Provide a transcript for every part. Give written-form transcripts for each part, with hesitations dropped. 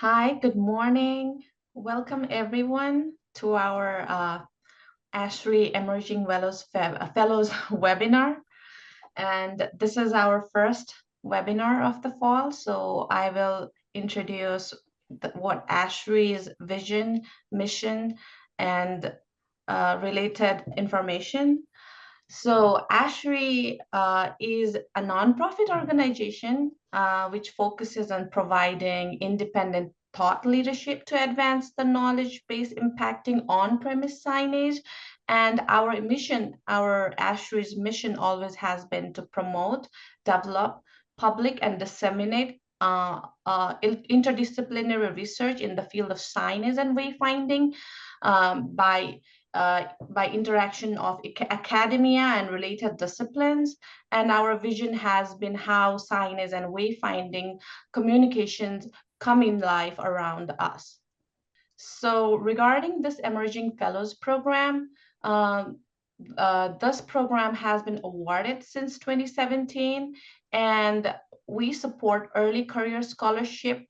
Hi, good morning. Welcome everyone to our ASHRI Emerging Fellows webinar. And this is our first webinar of the fall. So I will introduce what ASHRI's vision, mission, and related information. So ASHRI is a nonprofit organization which focuses on providing independent thought leadership to advance the knowledge base impacting on-premise signage. And our mission, our ASHRI's mission always has been to promote, develop, public, and disseminate interdisciplinary research in the field of signage and wayfinding by interaction of academia and related disciplines. And our vision has been how signage and wayfinding communications come in life around us. So regarding this Emerging Fellows program, this program has been awarded since 2017, and we support early career scholarship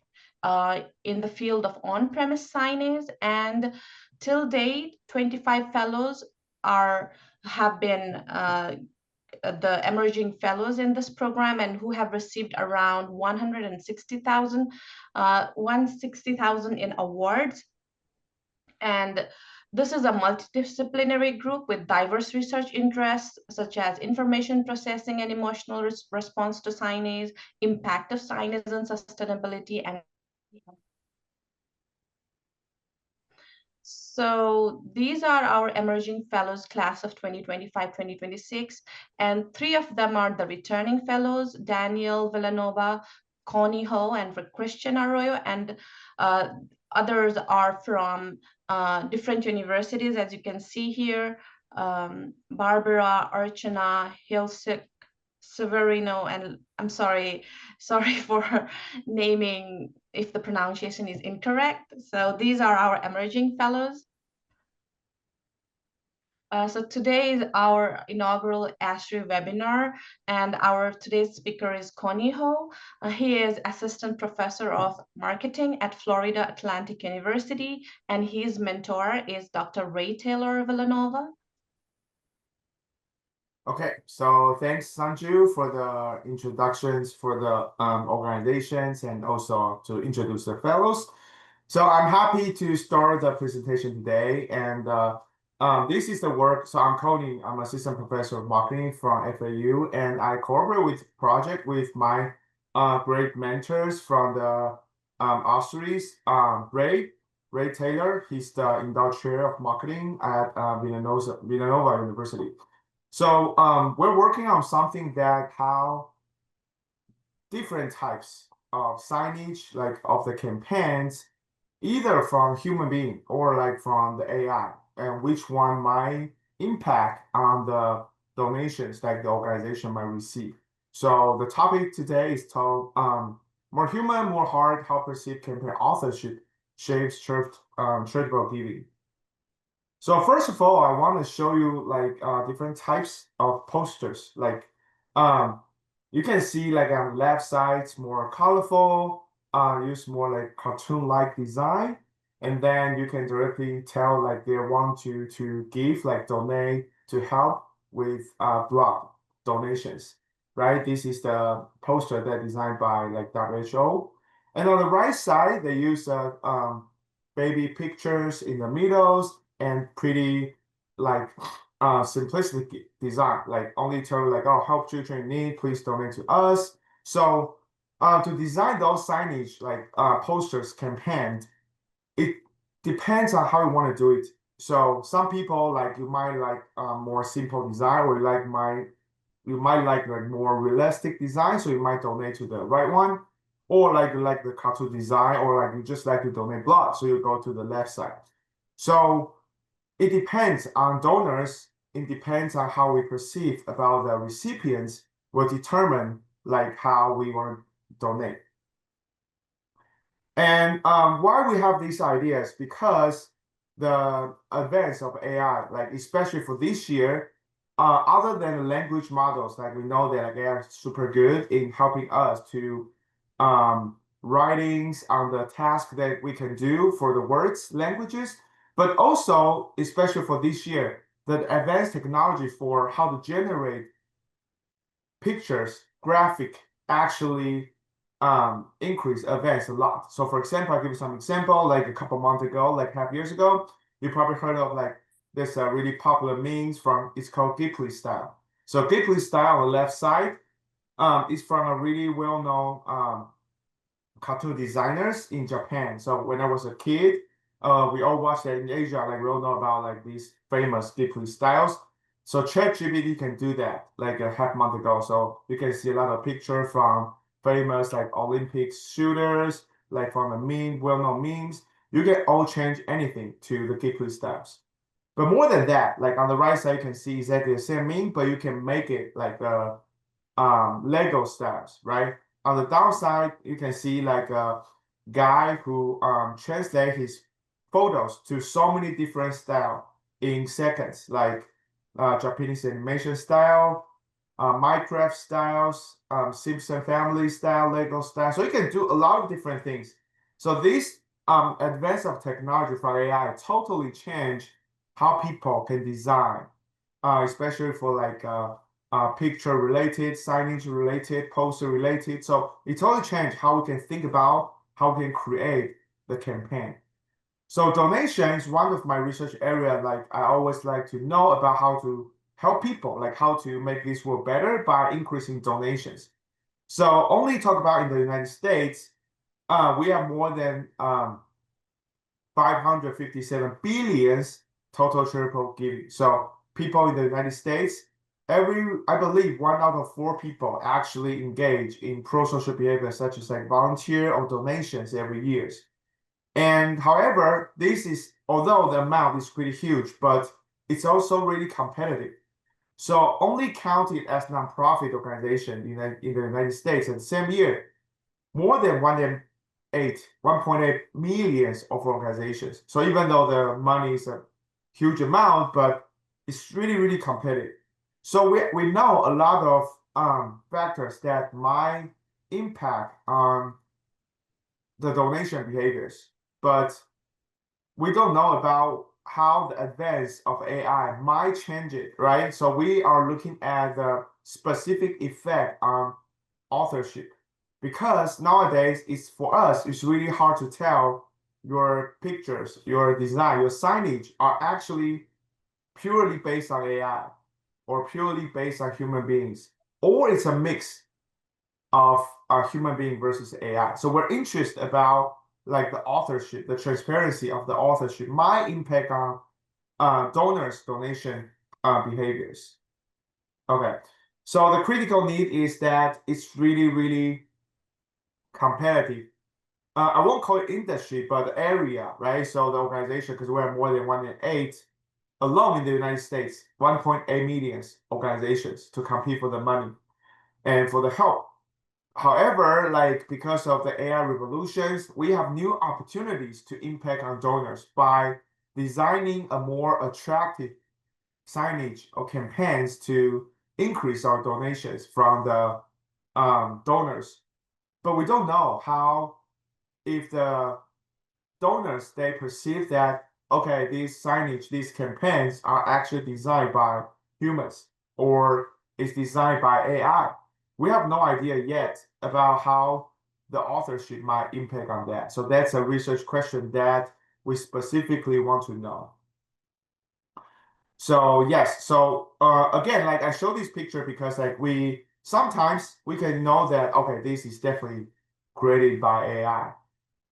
in the field of on-premise signage. And till date, 25 fellows have been the emerging fellows in this program and who have received around 160,000 in awards. And this is a multidisciplinary group with diverse research interests, such as information processing and emotional response to signage, impact of signage and sustainability, and so these are our emerging fellows class of 2025-2026, and three of them are the returning fellows, Daniel Villanova, Connie Ho, and Christian Arroyo, and others are from different universities, as you can see here, Barbara, Archana, Hilsik, Severino, and I'm sorry for naming if the pronunciation is incorrect. So these are our emerging fellows. So today is our inaugural ASHRI webinar, and our today's speaker is Connie Ho. He is Assistant Professor of Marketing at Florida Atlantic University, and his mentor is Dr. Ray Taylor Villanova. Okay, so thanks, Sanju, for the introductions for the organizations and also to introduce the fellows. So I'm happy to start the presentation today. And this is the work. So I'm Connie. I'm Assistant Professor of Marketing from FAU, and I cooperate with project with my great mentors from the Authorship, Ray Taylor. He's the endowed chair of marketing at Villanova University. So we're working on something that how different types of signage, like of the campaigns, either from human being or like from the AI, and which one might impact on the donations that the organization might receive. So the topic today is called More Human, More Heart, How Perceived Campaign Authorship Shapes Charitable Giving. So first of all, I want to show you like different types of posters. Like you can see like on the left side, it's more colorful, use more like cartoon-like design. And then you can directly tell like they want to give, like donate to help with blood donations, right? This is the poster that designed by like WHO. And on the right side, they use baby pictures in the middles and pretty like simplistic design, like only tell you like, oh, help children in need, please donate to us. So to design those signage like posters campaign, it depends on how you want to do it. So some people like you might like more simple design, or you might like more realistic design, so you might donate to the right one, or like you like the cartoon design, or like you just like to donate blood, so you go to the left side. So it depends on donors. It depends on how we perceive about the recipients will determine like how we want to donate. And why we have these ideas, because the advance of AI, like especially for this year, other than the language models, like we know that they are super good in helping us to writings, on the task that we can do for the words, languages, but also, especially for this year, the advanced technology for how to generate pictures, graphic actually increase advance a lot. So for example, I'll give you some example, like a couple months ago, like half years ago, you probably heard of like this really popular memes from, it's called Ghibli style. So Ghibli style on the left side is from a really well-known cartoon designers in Japan. So when I was a kid, we all watched that in Asia, like we all know about like these famous Ghibli styles. So ChatGPT can do that like a half month ago. So you can see a lot of picture from famous like Olympic shooters, like from a meme, well-known memes. You can all change anything to the Ghibli styles. But more than that, like on the right side, you can see exactly the same meme, but you can make it like Lego styles, right? On the downside, you can see like a guy who translate his photos to so many different style in seconds, like Japanese animation style, Minecraft styles, Simpson family style, Lego style. So you can do a lot of different things. So this advance of technology from AI totally change how people can design, especially for like picture related, signage related, poster related. So it totally changed how we can think about how we can create the campaign. So donation is one of my research area. Like I always like to know about how to help people, like how to make this world better by increasing donations. So only talk about in the United States, we have more than 557 billions total charitable giving. So people in the United States, I believe 1 out of 4 people actually engage in pro-social behavior such as like volunteer or donations every year. And however, this is, although the amount is pretty huge, but it's also really competitive. So only counted as nonprofit organization in the United States in the same year, more than 1.8 millions of organizations. So even though the money is a huge amount, but it's really, really competitive. So we know a lot of factors that might impact on the donation behaviors, but we don't know about how the advance of AI might change it, right? So we are looking at the specific effect on authorship, because nowadays it's for us, it's really hard to tell your pictures, your design, your signage are actually purely based on AI or purely based on human beings, or it's a mix of a human being versus AI. So we're interested about like the authorship, the transparency of the authorship might impact on donors' donation behaviors. Okay, so the critical need is that it's really, really competitive. I won't call it industry, but area, right? So the organization, because we have more than 1.8 alone in the United States, 1.8 million organizations to compete for the money and for the help. However, like because of the AI revolutions, we have new opportunities to impact on donors by designing a more attractive signage or campaigns to increase our donations from the donors. But we don't know how, if the donors, they perceive that, okay, these signage, these campaigns are actually designed by humans or is designed by AI. We have no idea yet about how the authorship might impact on that. So that's a research question that we specifically want to know. So yes, so again, like I show this picture because like sometimes we can know that, okay, this is definitely created by AI.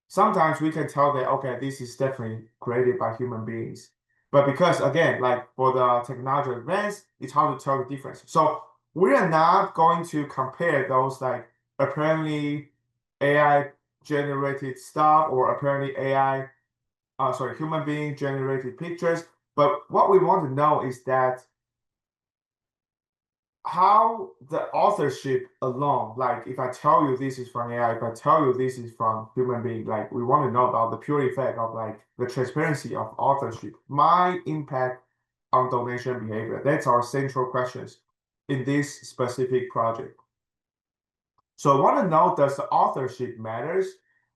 Sometimes we can tell that, okay, this is definitely created by human beings. But because again, like for the technology advance, it's hard to tell the difference. So we are not going to compare those like apparently AI generated stuff or apparently human being generated pictures. But what we want to know is that how the authorship alone, like if I tell you this is from AI, if I tell you this is from human being, like we want to know about the pure effect of like the transparency of authorship, my impact on donation behavior. That's our central questions in this specific project. So I want to know, does the authorship matters?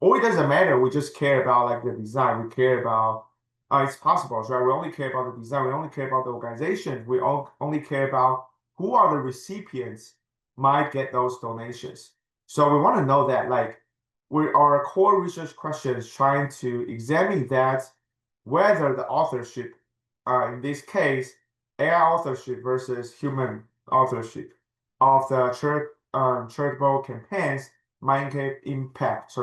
or it doesn't matter. We just care about like the design. We care about it's possible, right? We only care about the design. We only care about the organization. We only care about who are the recipients might get those donations. So we want to know that like our core research question is trying to examine that whether the authorship, in this case, AI authorship versus human authorship of the charitable campaigns might impact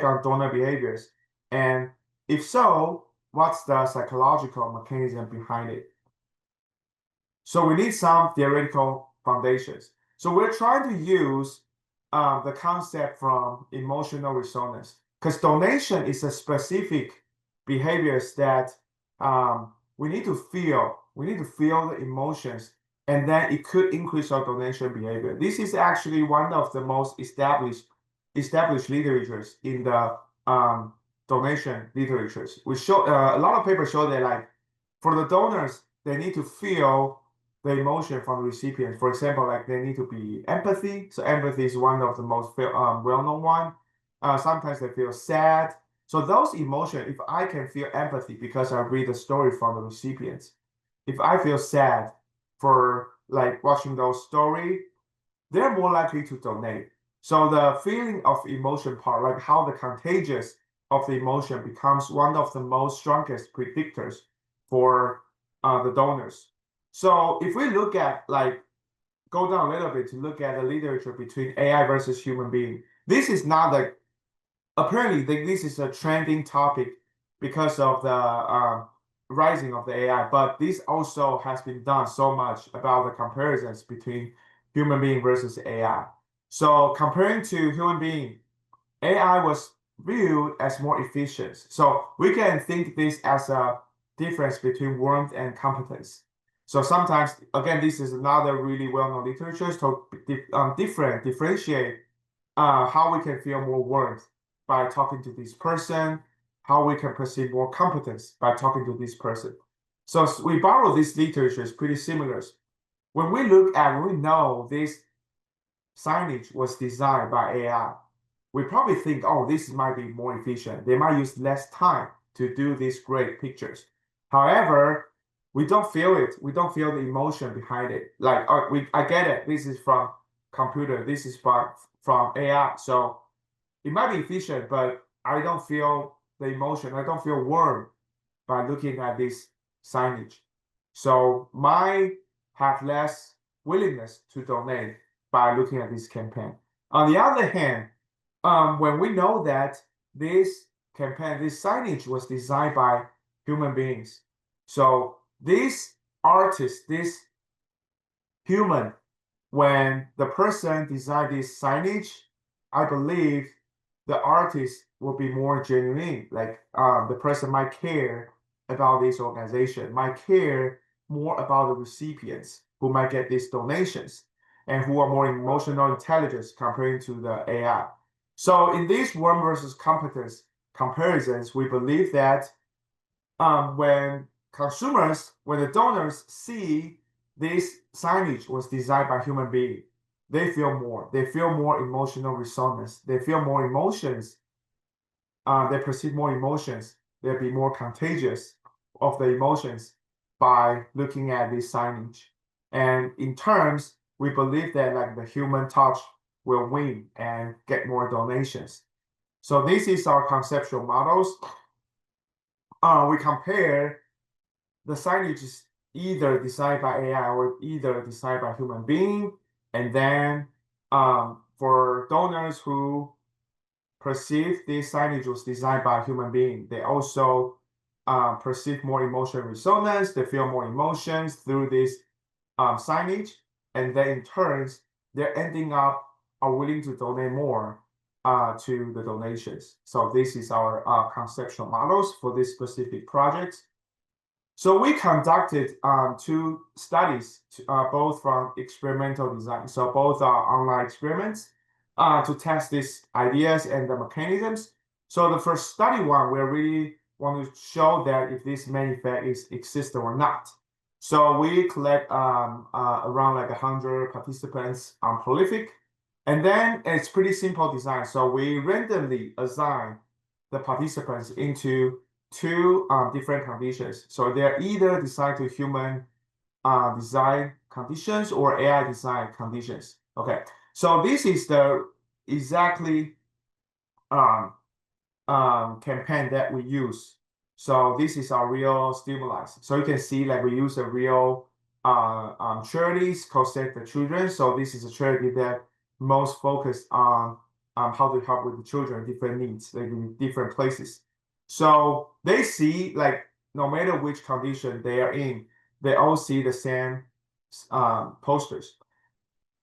on donor behaviors, and if so, what's the psychological mechanism behind it? So we need some theoretical foundations. So we're trying to use the concept from emotional resonance, because donation is a specific behaviors that we need to feel. We need to feel the emotions, and then it could increase our donation behavior. This is actually one of the most established literatures in the donation literatures. We show a lot of papers show that like for the donors, they need to feel the emotion from the recipient. For example, like they need to be empathy. So empathy is one of the most well-known one. Sometimes they feel sad. So those emotions, if I can feel empathy because I read the story from the recipients, if I feel sad for like watching those story, they're more likely to donate. So the feeling of emotion part, like how the contagious of the emotion becomes one of the most strongest predictors for the donors. So if we look at like go down a little bit to look at the literature between AI versus human being, this is not like apparently this is a trending topic because of the rising of the AI, but this also has been done so much about the comparisons between human being versus AI. So comparing to human being, AI was viewed as more efficient. So we can think this as a difference between warmth and competence. So sometimes, again, this is another really well-known literature to differentiate how we can feel more warmth by talking to this person, how we can perceive more competence by talking to this person. So we borrow this literature is pretty similar. When we know this signage was designed by AI, we probably think, oh, this might be more efficient. They might use less time to do these great pictures. However, we don't feel it. We don't feel the emotion behind it. Like, I get it. This is from computer. This is from AI. So it might be efficient, but I don't feel the emotion. I don't feel warm by looking at this signage. So might have less willingness to donate by looking at this campaign. On the other hand, when we know that this campaign, this signage was designed by human beings. So this artist, this human, when the person designed this signage, I believe the artist will be more genuine. Like the person might care about this organization, might care more about the recipients who might get these donations and who are more emotional intelligence comparing to the AI. So in these warm versus competence comparisons, we believe that when when the donors see this signage was designed by human being, they feel more. They feel more emotional resonance. They feel more emotions. They perceive more emotions. They'll be more contagious of the emotions by looking at this signage. And in terms, we believe that like the human touch will win and get more donations. So this is our conceptual models. We compare the signage is either designed by AI or either designed by human being. And then for donors who perceive this signage was designed by a human being, they also perceive more emotional resonance. They feel more emotions through this signage. And then in turns, they're ending up are willing to donate more to the donations. So this is our conceptual models for this specific project. So we conducted two studies, both from experimental design. So both are online experiments to test these ideas and the mechanisms. So the first study one, we really want to show that if this main effect is existent or not. So we collect around like 100 participants on prolific, And then it's pretty simple design. So we randomly assign the participants into two different conditions. So they're either designed to human design conditions or AI design conditions. Okay, so this is the exactly um, campaign that we use. So this is our real stimuli. So you can see like we use a real charities called Save the Children. So this is a charity that most focused on how to help with the children, different needs, like in different places. So they see like no matter which condition they are in, they all see the same posters.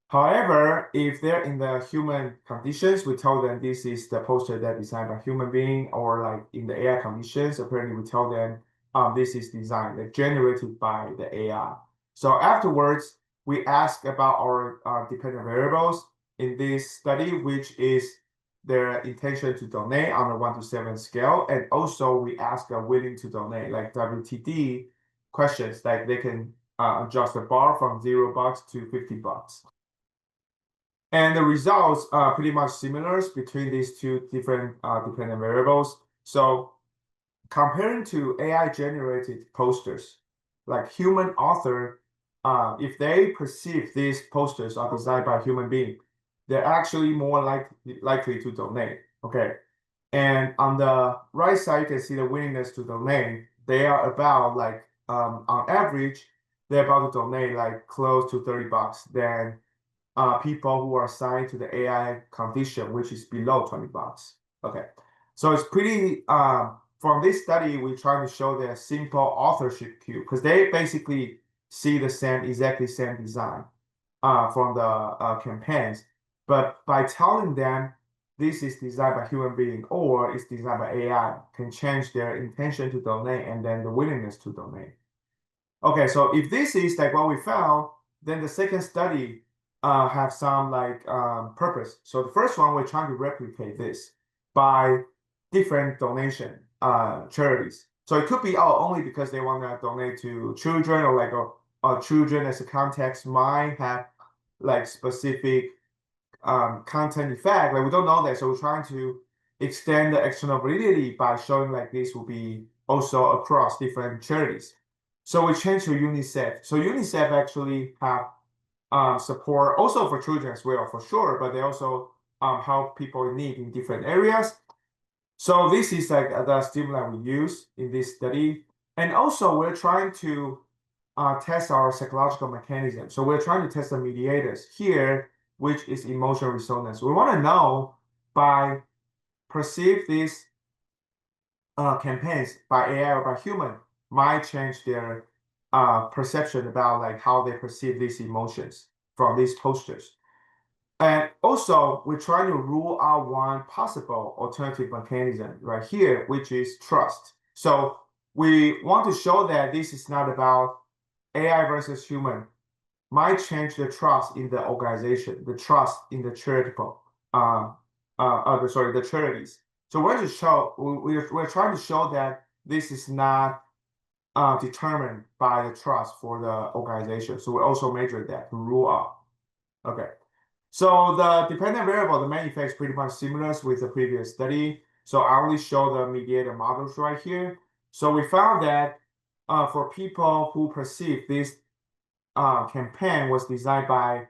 However, if they're in the human conditions, we tell them this is the poster that designed by human being, or like in the AI conditions, apparently we tell them this is designed, like generated by the AI. So afterwards, we ask about our dependent variables in this study, which is their intention to donate on a 1 to 7 scale. And also we ask a willing to donate, like WTD questions, like they can adjust the bar from $0 to $50. And the results are pretty much similar between these two different dependent variables. So comparing to AI generated posters, like human author, if they perceive these posters are designed by a human being, they're actually more likely to donate. Okay. And on the right side, you can see the willingness to donate. They are about like on average, they're about to donate like close to $30 than people who are assigned to the AI condition, which is below $20. Okay, so it's pretty. From this study, we try to show the simple authorship cue because they basically see the exactly same design from the campaigns, but by telling them this is designed by human being or it's designed by AI, can change their intention to donate and then the willingness to donate. Okay, so if this is like what we found, then the second study have some like purpose. So the first one, we're trying to replicate this by different donation charities. So it could be only because they want to donate to children or like children as a context might have like specific content effect. Like we don't know that, so we're trying to extend the external validity by showing like this will be also across different charities. So we changed to UNICEF. So UNICEF actually have support also for children as well, for sure, but they also help people in need in different areas. So this is like the stimuli we use in this study. And also we're trying to test our psychological mechanism. So we're trying to test the mediators here, which is emotional resonance. We want to know by perceive these campaigns by AI or by human might change their perception about like how they perceive these emotions from these posters. And also, we're trying to rule out one possible alternative mechanism right here, which is trust. So we want to show that this is not about AI versus human, might change the trust in the organization, the trust in the charitable, the charities. So we're trying to show that this is not determined by the trust for the organization. So we also measure that to rule out. Okay. So the dependent variable, the main effect is pretty much similar with the previous study. So I only show the mediator models right here. So we found that for people who perceive this campaign was designed by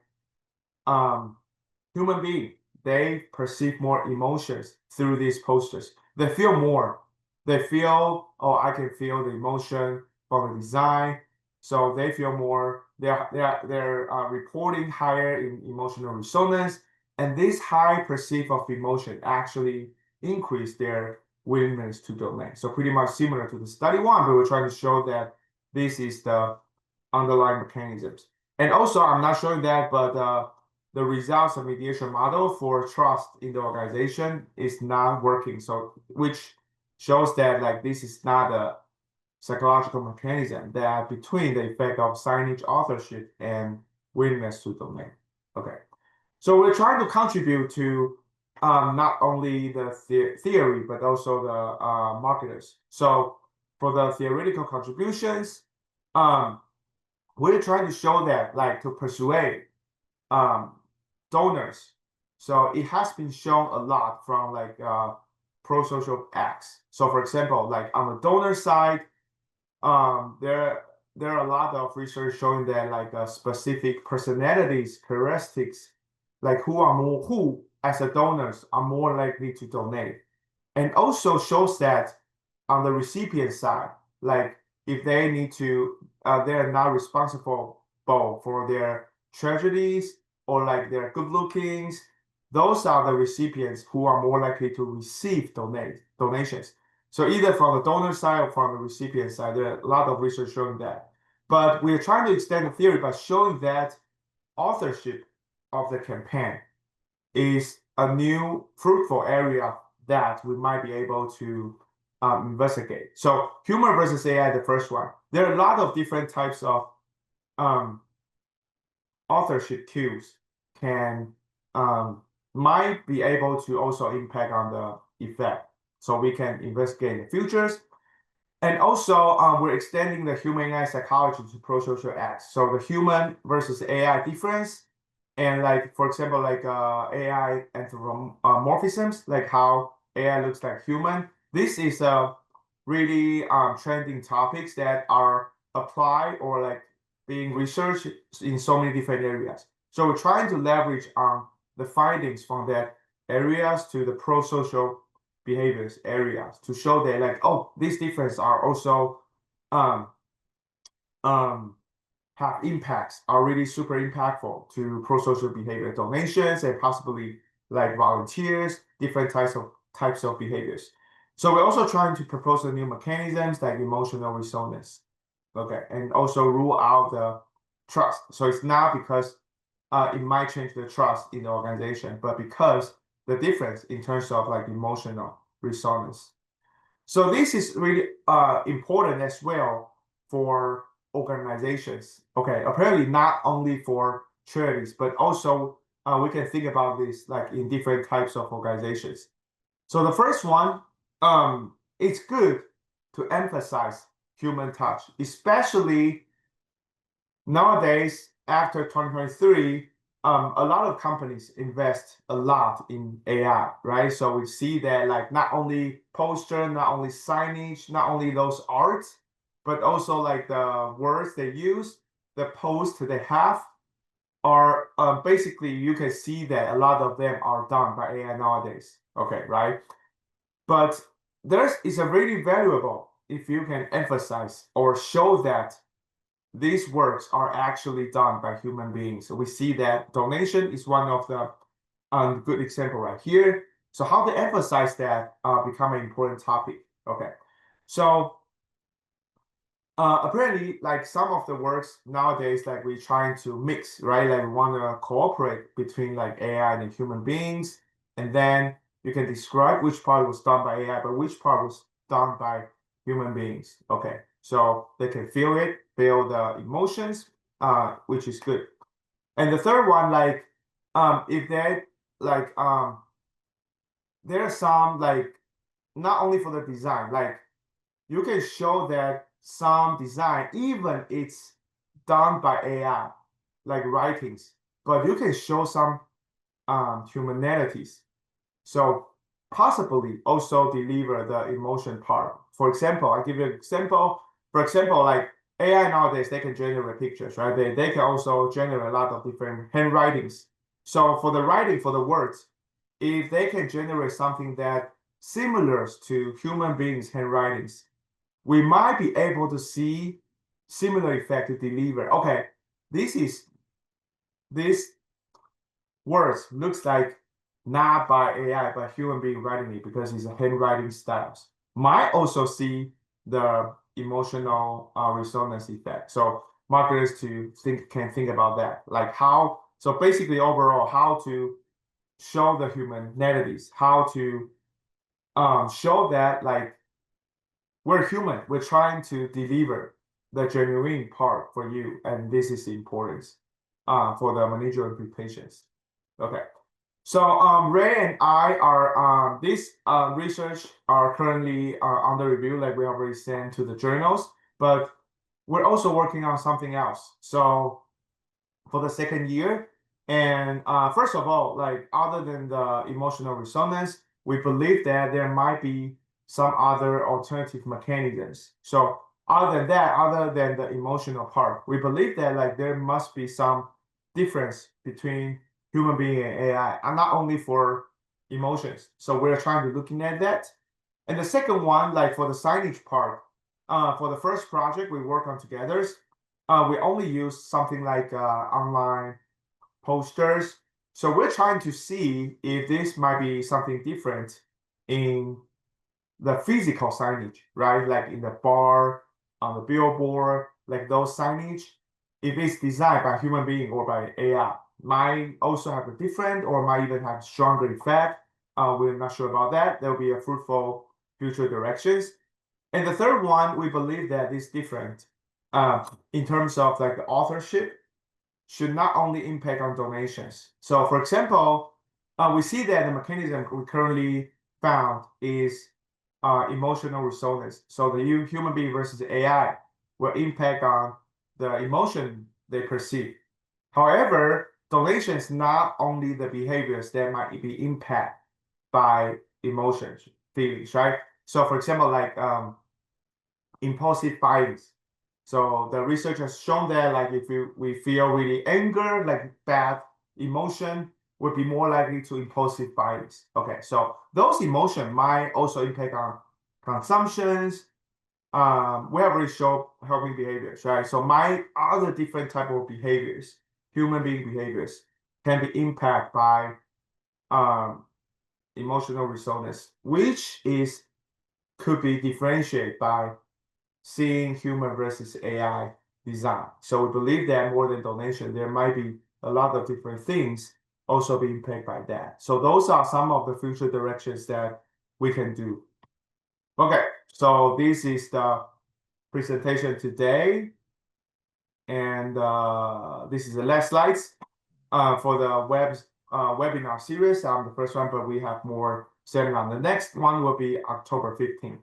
human being, they perceive more emotions through these posters. They feel more. They feel, oh, I can feel the emotion from the design. So they feel more. They're reporting higher in emotional resonance, and this high perceive of emotion actually increase their willingness to donate. So pretty much similar to the study one, but we're trying to show that this is the underlying mechanisms. And also, I'm not showing that, but the results of mediation model for trust in the organization is not working. So, which shows that like this is not a psychological mechanism that between the effect of signage authorship and willingness to donate. Okay, so we're trying to contribute to not only the theory but also the marketers. So for the theoretical contributions, we're trying to show that like to persuade donors So it has been shown a lot from like pro-social acts. So for example, like on the donor side, there are a lot of research showing that like specific personalities, characteristics, like who as a donors are more likely to donate, and also shows that on the recipient side, like if they need to, they're not responsible for their tragedies or like their good lookings. Those are the recipients who are more likely to receive donations. So either from the donor side or from the recipient side, there are a lot of research showing that. But we're trying to extend the theory by showing that authorship of the campaign is a new fruitful area that we might be able to investigate. So human versus AI, the first one. There are a lot of different types of um, authorship tools can might be able to also impact on the effect. So we can investigate in the futures. And also, we're extending the human AI psychology to pro-social acts. So the human versus AI difference, and like for example, like AI anthropomorphisms, like how AI looks like human. This is a really trending topics that are applied or like being researched in so many different areas. So we're trying to leverage on the findings from that areas to the pro-social behaviors areas to show that like, oh, these differences are also um um have impacts, are really super impactful to pro-social behavior donations and possibly like volunteers, different types of behaviors. So we're also trying to propose the new mechanisms like emotional resonance. Okay, and also rule out the trust. So it's not because it might change the trust in the organization, but because the difference in terms of like emotional resonance. So this is really important as well for organizations. Okay, apparently not only for charities, but also we can think about this like in different types of organizations. So the first one, it's good to emphasize human touch, especially nowadays after 2023. A lot of companies invest a lot in AI, right? So we see that like not only poster, not only signage, not only those arts, but also like the words they use, the posts they have are basically you can see that a lot of them are done by AI nowadays. Okay, right? But there is a really valuable if you can emphasize or show that these works are actually done by human beings. So we see that donation is one of the good example right here. So how to emphasize that become an important topic. Okay, so apparently, like some of the works nowadays, like we're trying to mix, right? Like we want to cooperate between like AI and human beings, and then you can describe which part was done by AI, but which part was done by human beings. Okay, so they can feel it, feel the emotions, which is good. And the third one, like, if they like, there are some like not only for the design, like you can show that some design, even it's done by AI, like writings, but you can show some humanities. So possibly also deliver the emotion part. For example, I give you an example. For example, like AI nowadays, they can generate pictures, right? They can also generate a lot of different handwritings. So for the writing, for the words, if they can generate something that similar to human beings' handwritings, we might be able to see similar effect to deliver. Okay, this words looks like not by AI, but human being writing it because it's a handwriting styles. Might also see the emotional resonance effect. So marketers can think about that, like how. So basically, overall, how to show the humanities, how to show that like we're human. We're trying to deliver the genuine part for you, and this is the importance for the managerial implications. Okay. So Ray and I are this research are currently under review, like we already sent to the journals, but we're also working on something else. So for the second year, And first of all, like other than the emotional resonance, we believe that there might be some other alternative mechanisms. So other than that, other than the emotional part, we believe that like there must be some difference between human being and AI, and not only for emotions. So we're trying to looking at that. And the second one, like for the signage part, for the first project we work on together, we only use something like online posters. So we're trying to see if this might be something different in the physical signage, right? Like in the bar, on the billboard, like those signage, if it's designed by human being or by AI, might also have a different or might even have stronger effect. We're not sure about that. There'll be a fruitful future directions. And the third one, we believe that is different in terms of like the authorship should not only impact on donations. So for example, we see that the mechanism we currently found is emotional resonance. So the human being versus AI will impact on the emotion they perceive. However, donations not only the behaviors that might be impacted by emotions, feelings, right? So for example, like impulsive buying. So the research has shown that like if we feel really anger, like bad emotion, would be more likely to impulsive buying. Okay, so those emotions might also impact on consumptions. We have already shown helping behaviors, right? So my other different type of behaviors, human being behaviors, can be impacted by um, emotional resonance, which is could be differentiated by seeing human versus AI design. So we believe that more than donation, there might be a lot of different things also being impacted by that. So those are some of the future directions that we can do. Okay, so this is the presentation today. And this is the last slides for the webinar series. I'm the first one, but we have more seminar. The next one will be October 15th.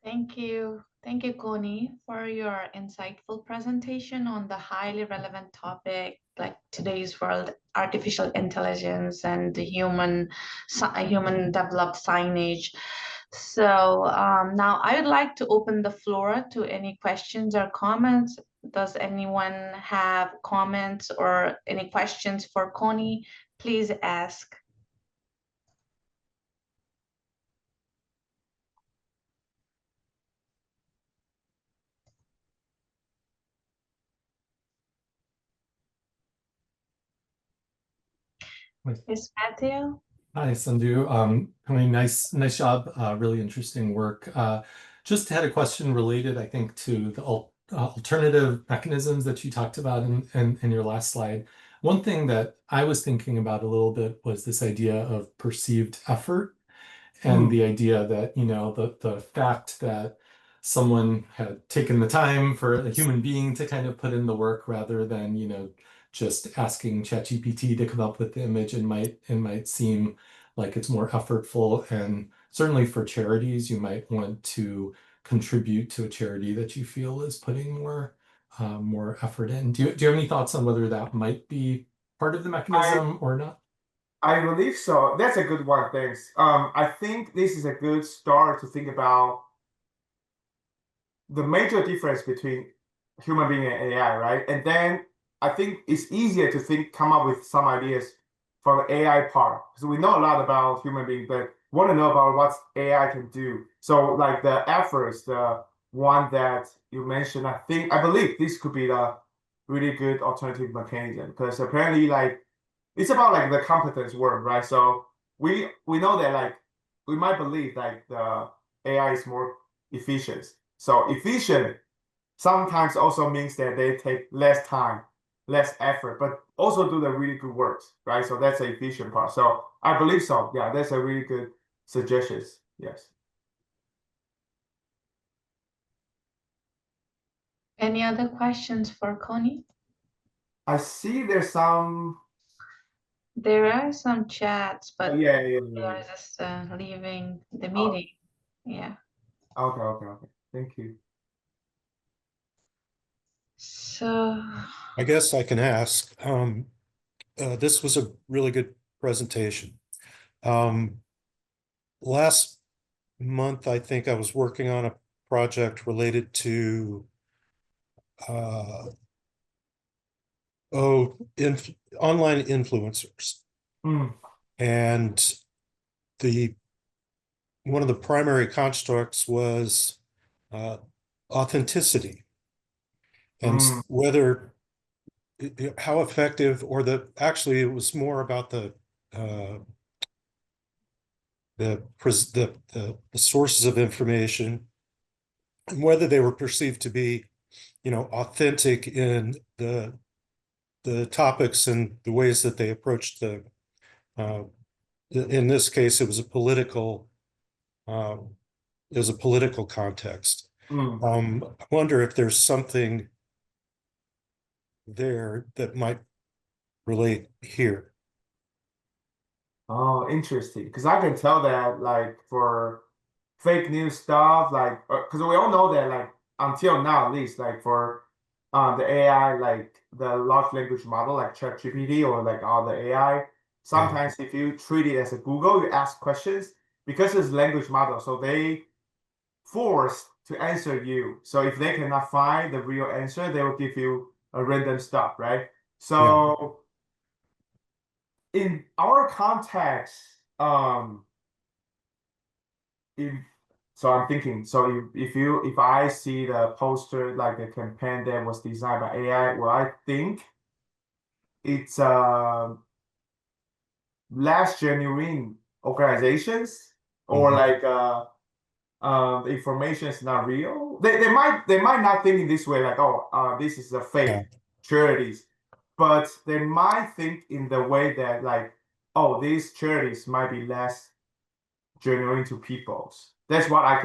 Thank you. Thank you, Connie, for your insightful presentation on the highly relevant topic like today's world, artificial intelligence and the human developed signage. So now I would like to open the floor to any questions or comments. Does anyone have comments or any questions for Connie? Please ask. Yes, Matthew? Hi, Sandhu. I mean, nice job. Really interesting work. Just had a question related, I think, to the alternative mechanisms that you talked about in your last slide. One thing that I was thinking about a little bit was this idea of perceived effort and the idea that, you know, the fact that someone had taken the time for a human being to kind of put in the work rather than, you know, just asking ChatGPT to come up with the image and might seem like it's more effortful. And certainly for charities, you might want to contribute to a charity that you feel is putting more effort in. Do you have any thoughts on whether that might be part of the mechanism or not? I believe so. That's a good one. Thanks. I think this is a good start to think about the major difference between human being and AI, right? And then I think it's easier to come up with some ideas for the AI part. So we know a lot about human being, but want to know about what AI can do. So like the efforts, the one that you mentioned, I believe this could be the really good alternative mechanism because apparently like it's about like the competence work, right? So we know that like we might believe like the AI is more efficient. So efficient sometimes also means that they take less time, less effort, but also do the really good works, right? So that's the efficient part. So I believe so. Yeah, that's a really good suggestions. Yes. Any other questions for Connie? I see there's some. There are some chats, but Yeah, they yeah. are just leaving the Oh, meeting. Yeah. okay. Thank you. So I guess I can ask. this was a really good presentation. Last month, I think I was working on a project related to online influencers. And one of the primary constructs was authenticity, and whether how effective, or actually it was more about the sources of information, and whether they were perceived to be, authentic in the topics and the ways that they approached in this case, it was a political context. I wonder if there's something there that might relate here. Oh, interesting. Because I can tell that, like, for fake news stuff, like, because we all know that, like, until now, at least, like, for the AI, like the large language model, like ChatGPT or like all the AI, sometimes if you treat it as a Google, you ask questions because it's language model, so they forced to answer you. So if they cannot find the real answer, they will give you a random stuff, right? So in our context, so I'm thinking, so if I see the poster, like a campaign that was designed by AI, well, I think it's less genuine organizations, or like the information is not real. They might not think in this way, like, oh, this is a fake charities, but they might think in the way that, like, oh, these charities might be less genuine to peoples. That's what I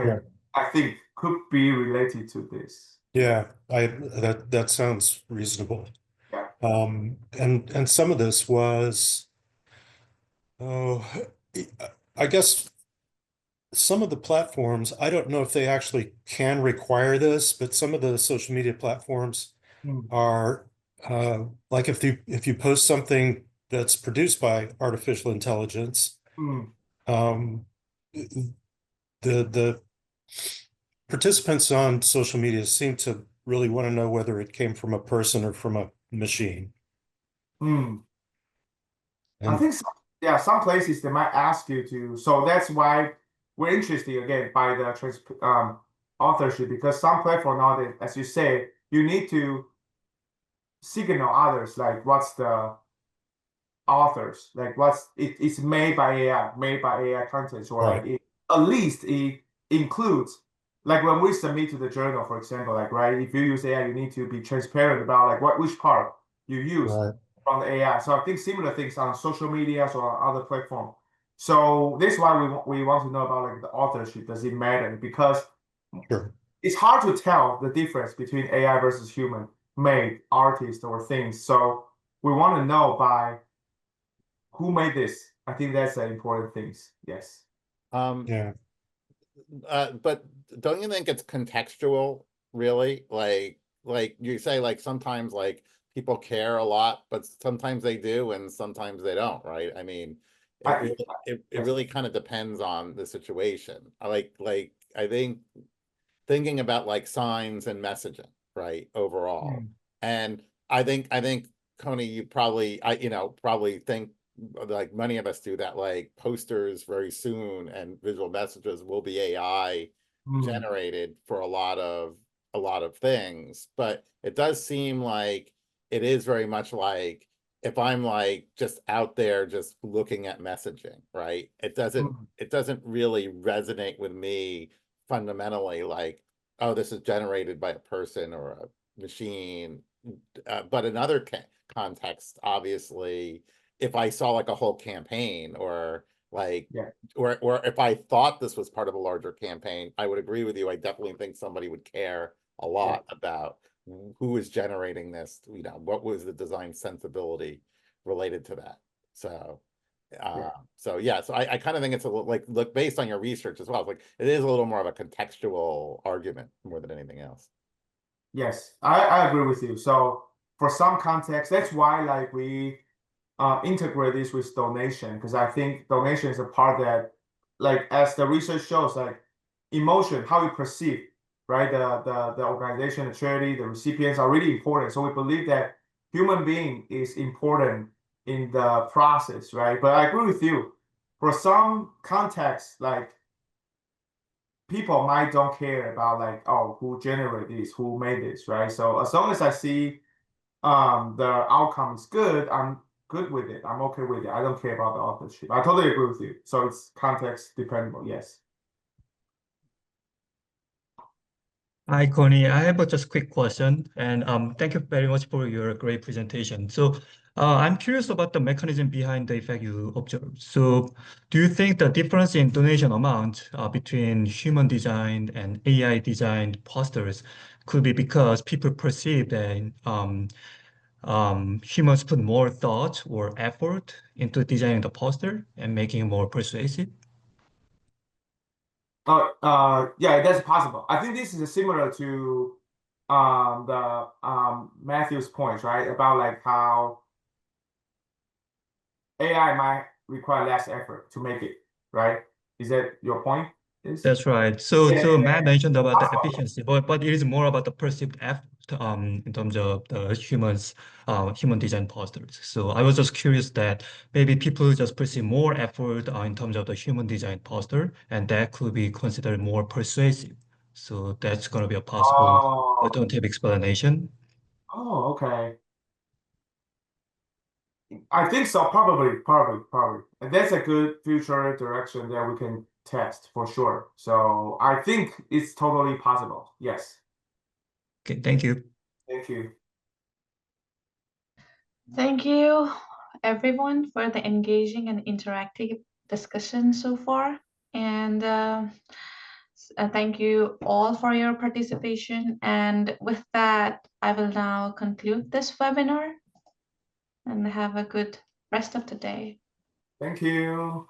think could be related to this. Yeah, that sounds reasonable. Yeah. And some of this was, I guess some of the platforms, I don't know if they actually can require this, but some of the social media platforms are like if you post something that's produced by artificial intelligence, the participants on social media seem to really want to know whether it came from a person or from a machine. I think some places they might ask you to. So that's why we're interested again by the authorship, because some platform now, as you say, you need to signal others, like what's the authors, like it's made by AI content, or like at least it includes, like when we submit to the journal, for example, like, right, if you use AI, you need to be transparent about like which part you use from the AI. So I think similar things on social media or on other platform. So this is why we want to know about like the authorship. Does it matter? Because it's hard to tell the difference between AI versus human made artists or things. So we want to know by who made this. I think that's an important thing. Yes. But don't you think it's contextual, really? Like you say, like sometimes like people care a lot, but sometimes they do and sometimes they don't, right? I mean, it really kind of depends on the situation. I think thinking about like signs and messaging, right, overall. And I think Coney, you probably probably think, like many of us do, that like posters very soon and visual messages will be AI generated for a lot of things. But it does seem like it is very much like, if I'm like just out there just looking at messaging, right, it doesn't really resonate with me fundamentally, like, oh, this is generated by a person or a machine. But in other context, obviously, if I saw like a whole campaign, or like, or if I thought this was part of a larger campaign, I would agree with you. I definitely think somebody would care a lot about who is generating this, what was the design sensibility related to that. So so I kind of think it's a little like, look, based on your research as well, it's like it is a little more of a contextual argument more than anything else. Yes, I agree with you. So for some context, that's why like we integrate this with donation, because I think donation is a part that, like, as the research shows, like emotion, how you perceive, right? The organization, the charity, the recipients are really important. So we believe that human being is important in the process, right? But I agree with you. For some contexts, like people might don't care about like, oh, who generated this, who made this, right? So as long as I see the outcome is good, I'm good with it. I'm okay with it. I don't care about the authorship. I totally agree with you. So it's context dependable, yes. Hi, Connie. I have a just quick question, and thank you very much for your great presentation. So, I'm curious about the mechanism behind the effect you observed. So, do you think the difference in donation amount between human designed and AI designed posters could be because people perceive that humans put more thought or effort into designing the poster and making it more persuasive? Yeah, that's possible. I think this is similar to the Matthew's points, right? About like how AI might require less effort to make it, right? Is that your point? That's right. So, Yeah, so Matt mentioned about the possible. efficiency, but it is more about the perceived effort in terms of the human design posters. So I was just curious that maybe people just perceive more effort in terms of the human design poster, and that could be considered more persuasive. So that's going to be a possible Oh, alternative explanation. oh, okay. I think so. Probably. And that's a good future direction that we can test for sure. So I think it's totally possible. Yes. Okay, thank you. Thank you. Thank you, everyone, for the engaging and interactive discussion so far. And thank you all for your participation. And with that, I will now conclude this webinar and have a good rest of the day. Thank you.